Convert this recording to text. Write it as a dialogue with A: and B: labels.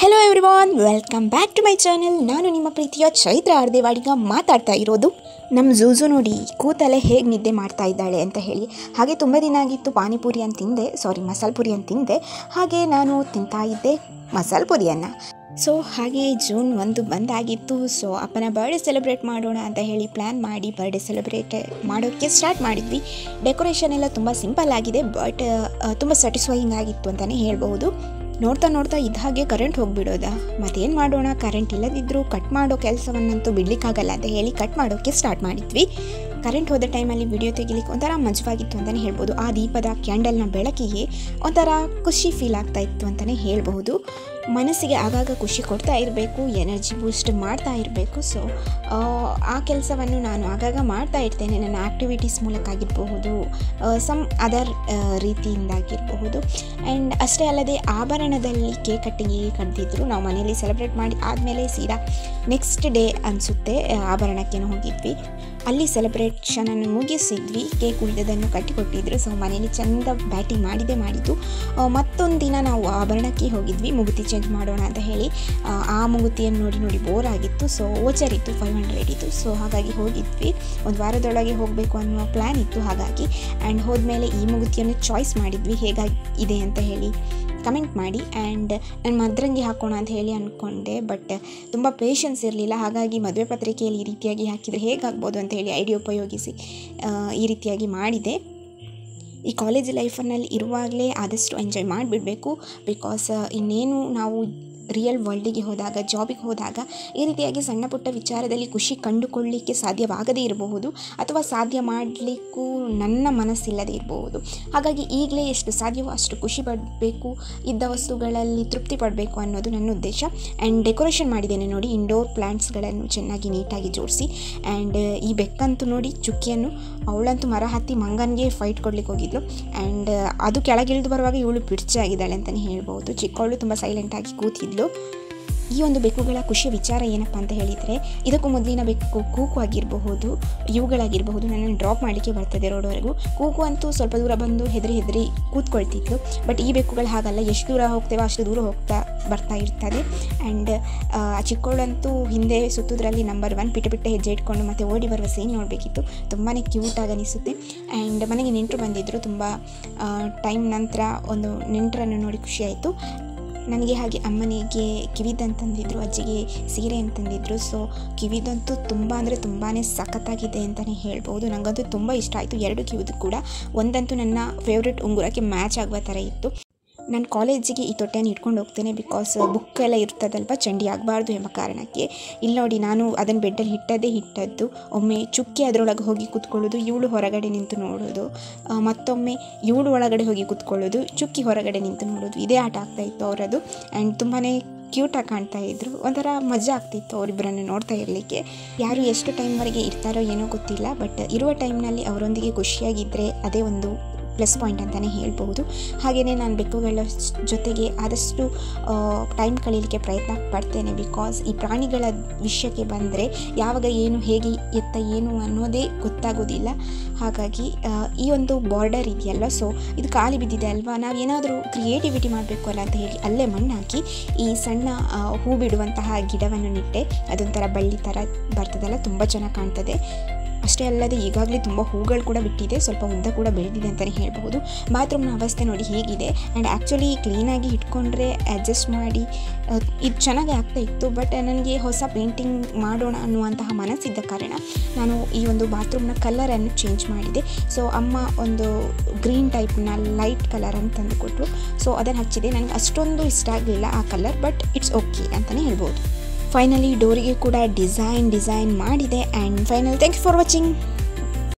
A: Hello everyone, welcome back to my channel. ನಾನು ನಿಮ್ಮ ಪ್ರೀತಿಯ ಚೈತ್ರ ಅರ್ದೇವಾಡಿಗ ಮಾತಾಡ್ತಾ ಇರೋದು. ನಮ್ಮ ಝೂಝು ನೋಡಿ ಕೂತಲ್ಲೇ ಹೇಗೆ ನಿದ್ದೆ ಮಾಡ್ತಾ ಇದ್ದಾಳೆ ಅಂತ ಹೇಳಿ. ಹಾಗೆ ತುಂಬ ದಿನ ಆಗಿತ್ತು ಪಾನಿಪುರಿ ಅಂತ ತಿಂದೆ, ಮಸಾಲೆ ಪುರಿ ಅಂತ ತಿಂದೆ. ಹಾಗೆ ನಾನು ತಿಂತಾ ಇದ್ದೆ ಮಸಾಲೆ ಪುರಿಯನ್ನು. ಸೊ ಹಾಗೆ ಜೂನ್ 1 ಬಂದಾಗಿತ್ತು. ಸೊ ಅಪ್ಪನ ಬರ್ಡೇ ಸೆಲೆಬ್ರೇಟ್ ಮಾಡೋಣ ಅಂತ ಹೇಳಿ ಪ್ಲ್ಯಾನ್ ಮಾಡಿ ಬರ್ಡೇ ಸೆಲೆಬ್ರೇಟ್ ಮಾಡೋಕ್ಕೆ ಸ್ಟಾರ್ಟ್ ಮಾಡಿದ್ವಿ. ಡೆಕೋರೇಷನ್ ಎಲ್ಲ ತುಂಬ ಸಿಂಪಲ್ ಆಗಿದೆ, ಬಟ್ ತುಂಬ ಸ್ಯಾಟಿಸ್ಫೈಯಿಂಗ್ ಆಗಿತ್ತು ಅಂತಲೇ ಹೇಳ್ಬೋದು. ನೋಡ್ತಾ ಇದ್ದ ಹಾಗೆ ಕರೆಂಟ್ ಹೋಗಿಬಿಡೋದ, ಮತ್ತೇನು ಮಾಡೋಣ, ಕರೆಂಟ್ ಇಲ್ಲದಿದ್ದರೂ ಕಟ್ ಮಾಡೋ ಕೆಲಸವನ್ನಂತೂ ಬಿಡಲಿಕ್ಕಾಗಲ್ಲ ಅಂತ ಹೇಳಿ ಕಟ್ ಮಾಡೋಕ್ಕೆ ಸ್ಟಾರ್ಟ್ ಮಾಡಿದ್ವಿ. ಕರೆಂಟ್ ಹೋದ ಟೈಮಲ್ಲಿ ವಿಡಿಯೋ ತೆಗಿಲಿಕ್ಕೆ ಒಂಥರ ಮಜವಾಗಿತ್ತು ಅಂತಲೇ ಹೇಳ್ಬೋದು. ಆ ದೀಪದ ಕ್ಯಾಂಡಲ್ನ ಬೆಳಕಿಗೆ ಒಂಥರ ಖುಷಿ ಫೀಲ್ ಆಗ್ತಾ ಇತ್ತು ಅಂತಲೇ ಹೇಳ್ಬಹುದು. ಮನಸ್ಸಿಗೆ ಆಗಾಗ ಖುಷಿ ಕೊಡ್ತಾ ಇರಬೇಕು, ಎನರ್ಜಿ ಬೂಸ್ಟ್ ಮಾಡ್ತಾ ಇರಬೇಕು. ಸೊ ಆ ಕೆಲಸವನ್ನು ನಾನು ಆಗಾಗ ಮಾಡ್ತಾ ಇರ್ತೇನೆ, ನನ್ನ ಆ್ಯಕ್ಟಿವಿಟೀಸ್ ಮೂಲಕ ಆಗಿರಬಹುದು, ಸಮ್ ಅದರ್ ರೀತಿಯಿಂದಾಗಿರಬಹುದು. ಆ್ಯಂಡ್ ಅಷ್ಟೇ ಅಲ್ಲದೆ ಆಭರಣದಲ್ಲಿ ಕೇಕ್ ಕಟ್ಟಿದ್ರು. ನಾವು ಮನೆಯಲ್ಲಿ ಸೆಲೆಬ್ರೇಟ್ ಮಾಡಿ ಆದಮೇಲೆ ಸೀದಾ ನೆಕ್ಸ್ಟ್ ಡೇ ಅನಿಸುತ್ತೆ ಆಭರಣಕ್ಕೇನು ಹೋಗಿದ್ವಿ. ಅಲ್ಲಿ ಸೆಲೆಬ್ರೇಷನನ್ನು ಮುಗಿಸಿದ್ವಿ. ಕೇಕ್ ಉಳಿದದನ್ನು ಕಟ್ಟಿಕೊಟ್ಟಿದ್ರು. ಸೊ ಮನೇಲಿ ಚೆಂದ ಬ್ಯಾಟಿಂಗ್ ಮಾಡಿದ್ದು. ಮತ್ತೊಂದು ದಿನ ನಾವು ಆಭರಣಕ್ಕೆ ಹೋಗಿದ್ವಿ, ಮುಗುತಿ ಚೇಂಜ್ ಮಾಡೋಣ ಅಂತ ಹೇಳಿ. ಆ ಮುಗುತಿಯನ್ನು ನೋಡಿ ಬೋರ್ ಆಗಿತ್ತು. ಸೊ ಓಚರ್ ಇತ್ತು, 500 ಇತ್ತು. ಸೊ ಹಾಗಾಗಿ ಹೋಗಿದ್ವಿ. ಒಂದು ವಾರದೊಳಗೆ ಹೋಗಬೇಕು ಅನ್ನುವ ಪ್ಲ್ಯಾನ್ ಇತ್ತು. ಹಾಗಾಗಿ ಆ್ಯಂಡ್ ಹೋದ್ಮೇಲೆ ಈ ಮುಗುತಿಯನ್ನು ಚಾಯ್ಸ್ ಮಾಡಿದ್ವಿ, ಹೇಗಾಗಿದೆ ಅಂತ ಹೇಳಿ ಕಮೆಂಟ್ ಮಾಡಿ. ಆ್ಯಂಡ್ ನಾನು ಮದ್ರಂಗಿ ಹಾಕೋಣ ಅಂತ ಹೇಳಿ ಅಂದ್ಕೊಂಡೆ, ಬಟ್ ತುಂಬ ಪೇಷನ್ಸ್ ಇರಲಿಲ್ಲ. ಹಾಗಾಗಿ ಮದುವೆ ಪತ್ರಿಕೆಯಲ್ಲಿ ಈ ರೀತಿಯಾಗಿ ಹಾಕಿದರೆ ಹೇಗಾಗ್ಬೋದು ಅಂತ ಹೇಳಿ ಐಡಿಯಾ ಉಪಯೋಗಿಸಿ ಈ ರೀತಿಯಾಗಿ ಮಾಡಿದೆ. ಈ ಕಾಲೇಜ್ ಲೈಫಲ್ಲಿ ಇರುವಾಗಲೇ ಆದಷ್ಟು ಎಂಜಾಯ್ ಮಾಡಿಬಿಡಬೇಕು. ಬಿಕಾಸ್ ಇನ್ನೇನು ನಾವು ರಿಯಲ್ ವರ್ಲ್ಡಿಗೆ ಹೋದಾಗ, ಜಾಬಿಗೆ ಹೋದಾಗ ಈ ರೀತಿಯಾಗಿ ಸಣ್ಣ ಪುಟ್ಟ ವಿಚಾರದಲ್ಲಿ ಖುಷಿ ಕಂಡುಕೊಳ್ಳಲಿಕ್ಕೆ ಸಾಧ್ಯವಾಗದೇ ಇರಬಹುದು, ಅಥವಾ ಸಾಧ್ಯ ಮಾಡಲಿಕ್ಕೂ ನನ್ನ ಮನಸ್ಸಿಲ್ಲದೆ ಇರಬಹುದು. ಹಾಗಾಗಿ ಈಗಲೇ ಎಷ್ಟು ಸಾಧ್ಯವೋ ಅಷ್ಟು ಖುಷಿ ಪಡಬೇಕು, ಇದ್ದ ವಸ್ತುಗಳಲ್ಲಿ ತೃಪ್ತಿ ಪಡಬೇಕು ಅನ್ನೋದು ನನ್ನ ಉದ್ದೇಶ. ಆ್ಯಂಡ್ ಡೆಕೋರೇಷನ್ ಮಾಡಿದ್ದೇನೆ ನೋಡಿ, ಇಂಡೋರ್ ಪ್ಲ್ಯಾಂಟ್ಸ್ಗಳನ್ನು ಚೆನ್ನಾಗಿ ನೀಟಾಗಿ ಜೋಡಿಸಿ. ಆ್ಯಂಡ್ ಈ ಬೆಕ್ಕಂತೂ ನೋಡಿ, ಚುಕ್ಕಿಯನ್ನು ಅವಳಂತೂ ಮರ ಹತ್ತಿ ಮಂಗನಿಗೆ ಫೈಟ್ ಕೊಡ್ಲಿಕ್ಕೆ ಹೋಗಿದ್ಲು. ಆ್ಯಂಡ್ ಅದು ಕೆಳಗಿಳಿದು ಬರುವಾಗ ಇವಳು ಪಿಡ್ಚಾಗಿದ್ದಾಳೆ ಅಂತಲೇ ಹೇಳ್ಬೋದು. ಚಿಕ್ಕವಳು ತುಂಬ ಸೈಲೆಂಟಾಗಿ ಕೂತಿದ್ಲು. ಈ ಒಂದು ಬೆಕ್ಕುಗಳ ಖುಷಿಯ ವಿಚಾರ ಏನಪ್ಪ ಅಂತ ಹೇಳಿದರೆ, ಇದಕ್ಕೂ ಮೊದಲಿನ ಬೆಕ್ಕು ಕೂಕು ಆಗಿರಬಹುದು, ಇವುಗಳಾಗಿರಬಹುದು, ನನ್ನನ್ನು ಡ್ರಾಪ್ ಮಾಡಲಿಕ್ಕೆ ಬರ್ತದೆ ರೋಡ್ವರೆಗೂ. ಕೂಕು ಅಂತೂ ಸ್ವಲ್ಪ ದೂರ ಬಂದು ಹೆದರಿ ಕೂತ್ಕೊಳ್ತಿತ್ತು. ಬಟ್ ಈ ಬೆಕ್ಕುಗಳು ಹಾಗಲ್ಲ, ಎಷ್ಟು ದೂರ ಹೋಗ್ತೇವೋ ಅಷ್ಟು ದೂರ ಬರ್ತಾ ಇರ್ತದೆ. ಆ್ಯಂಡ್ ಚಿಕ್ಕವಳಂತೂ ಹಿಂದೆ ಸುತ್ತೋದ್ರಲ್ಲಿ ನಂಬರ್ 1, ಪಿಟ್ಟ ಹೆಜ್ಜೆ ಇಟ್ಕೊಂಡು ಮತ್ತೆ ಓಡಿ ಬರುವ ಸೀನ್ ನೋಡಬೇಕಿತ್ತು. ತುಂಬಾ ಕ್ಯೂಟಾಗಿ ಅನಿಸುತ್ತೆ. ಆ್ಯಂಡ್ ಮನೆಗೆ ನೆಂಟರು ಬಂದಿದ್ದರು. ತುಂಬ ಟೈಮ್ ನಂತರ ಒಂದು ನೆಂಟರನ್ನು ನೋಡಿ ಖುಷಿಯಾಯಿತು ನನಗೆ. ಹಾಗೆ ಅಮ್ಮನಿಗೆ ಕಿವಿದಂತಂದಿದ್ರು, ಅಜ್ಜಿಗೆ ಸೀರೆ ಅಂತಂದಿದ್ರು. ಸೊ ಕಿವಿದಂತೂ ತುಂಬ ಅಂದರೆ ತುಂಬಾ ಸಖತ್ತಾಗಿದೆ ಅಂತಲೇ ಹೇಳ್ಬೋದು. ನನಗಂತೂ ತುಂಬ ಇಷ್ಟ ಆಯಿತು. 2 ಕಿವಿದು ಕೂಡ. ಒಂದಂತೂ ನನ್ನ ಫೇವ್ರೆಟ್ ಉಂಗುರಕ್ಕೆ ಮ್ಯಾಚ್ ಆಗುವ ಥರ ಇತ್ತು. ನಾನು ಕಾಲೇಜಿಗೆ ಈ ತೊಟ್ಟೆಯನ್ನು ಇಟ್ಕೊಂಡು ಹೋಗ್ತೇನೆ, ಬಿಕಾಸ್ ಬುಕ್ ಎಲ್ಲ ಇರ್ತದಲ್ವ, ಚಂಡಿ ಆಗಬಾರ್ದು ಎಂಬ ಕಾರಣಕ್ಕೆ. ಇಲ್ಲಿ ನೋಡಿ, ನಾನು ಅದನ್ನು ಬೆಡ್ಡಲ್ಲಿ ಇಟ್ಟದ್ದು. ಒಮ್ಮೆ ಚುಕ್ಕಿ ಅದರೊಳಗೆ ಹೋಗಿ ಕೂತ್ಕೊಳ್ಳೋದು, ಇವಳು ಹೊರಗಡೆ ನಿಂತು ನೋಡೋದು, ಮತ್ತೊಮ್ಮೆ ಇವಳು ಒಳಗಡೆ ಹೋಗಿ ಕೂತ್ಕೊಳ್ಳೋದು, ಚುಕ್ಕಿ ಹೊರಗಡೆ ನಿಂತು ನೋಡೋದು. ಇದೇ ಆಟ ಆಗ್ತಾಯಿತ್ತು ಅವರದು. ಆ್ಯಂಡ್ ತುಂಬಾ ಕ್ಯೂಟಾಗಿ ಕಾಣ್ತಾ ಇದ್ರು. ಒಂಥರ ಮಜಾ ಆಗ್ತಿತ್ತು ಅವರಿಬ್ಬರನ್ನು ನೋಡ್ತಾ ಇರಲಿಕ್ಕೆ. ಯಾರು ಎಷ್ಟು ಟೈಮ್ವರೆಗೆ ಇರ್ತಾರೋ ಏನೋ ಗೊತ್ತಿಲ್ಲ, ಬಟ್ ಇರುವ ಟೈಮ್ನಲ್ಲಿ ಅವರೊಂದಿಗೆ ಖುಷಿಯಾಗಿದ್ದರೆ ಅದೇ ಒಂದು ಪ್ಲಸ್ ಪಾಯಿಂಟ್ ಅಂತಲೇ ಹೇಳ್ಬೋದು. ಹಾಗೆಯೇ ನಾನು ಬೆಕ್ಕುಗಳ ಜೊತೆಗೆ ಆದಷ್ಟು ಟೈಮ್ ಕಳೀಲಿಕ್ಕೆ ಪ್ರಯತ್ನ ಪಡ್ತೇನೆ. ಬಿಕಾಸ್ ಈ ಪ್ರಾಣಿಗಳ ವಿಷಯಕ್ಕೆ ಬಂದರೆ ಯಾವಾಗ ಏನು, ಹೇಗೆ, ಎತ್ತ ಏನು ಅನ್ನೋದೇ ಗೊತ್ತಾಗೋದಿಲ್ಲ. ಹಾಗಾಗಿ ಈ ಒಂದು ಬಾರ್ಡರ್ ಇದೆಯಲ್ವ, ಸೊ ಇದು ಖಾಲಿ ಬಿದ್ದಿದೆ ಅಲ್ವಾ, ನಾವು ಏನಾದರೂ ಕ್ರಿಯೇಟಿವಿಟಿ ಮಾಡಬೇಕು ಅಲ್ಲ ಅಂತ ಹೇಳಿ ಅಲ್ಲೇ ಮಣ್ಣು ಹಾಕಿ ಈ ಸಣ್ಣ ಹೂ ಬಿಡುವಂತಹ ಗಿಡವನ್ನು ನೆಟ್ಟೆ. ಅದೊಂಥರ ಬಳ್ಳಿ ಥರ ಬರ್ತದಲ್ಲ, ತುಂಬ ಚೆನ್ನಾಗಿ ಕಾಣ್ತದೆ. ಅಷ್ಟೇ ಅಲ್ಲದೆ ಈಗಾಗಲೇ ತುಂಬ ಹೂಗಳು ಕೂಡ ಬಿಟ್ಟಿದೆ, ಸ್ವಲ್ಪ ಉದ್ದ ಕೂಡ ಬೆಳೆದಿದೆ ಅಂತಲೇ ಹೇಳ್ಬೋದು. ಬಾತ್ರೂಮ್ನ ಅವಸ್ಥೆ ನೋಡಿ ಹೇಗಿದೆ. ಆ್ಯಂಡ್ ಆ್ಯಕ್ಚುಲಿ ಕ್ಲೀನಾಗಿ ಇಟ್ಕೊಂಡ್ರೆ ಅಡ್ಜಸ್ಟ್ ಮಾಡಿ ಇದು ಚೆನ್ನಾಗಿ ಆಗ್ತಾಯಿತ್ತು. ಬಟ್ ನನಗೆ ಹೊಸ ಪೇಂಟಿಂಗ್ ಮಾಡೋಣ ಅನ್ನುವಂತಹ ಮನಸ್ಸಿದ್ದ ಕಾರಣ ನಾನು ಈ ಒಂದು ಬಾತ್ರೂಮ್ನ ಕಲರನ್ನು ಚೇಂಜ್ ಮಾಡಿದೆ. ಸೊ ಅಮ್ಮ ಒಂದು ಗ್ರೀನ್ ಟೈಪ್ನ ಲೈಟ್ ಕಲರನ್ನು ತಂದು ಕೊಟ್ಟರು. ಸೊ ಅದನ್ನು ಹಚ್ಚಿದೆ. ನನಗೆ ಅಷ್ಟೊಂದು ಇಷ್ಟ ಆಗಲಿಲ್ಲ ಆ ಕಲರ್, ಬಟ್ ಇಟ್ಸ್ ಓಕೆ ಅಂತಲೇ ಹೇಳ್ಬೋದು. ಫೈನಲಿ ಡೋರಿಗೆ ಕೂಡ ಡಿಸೈನ್ ಮಾಡಿದೆ. And final thank you for watching.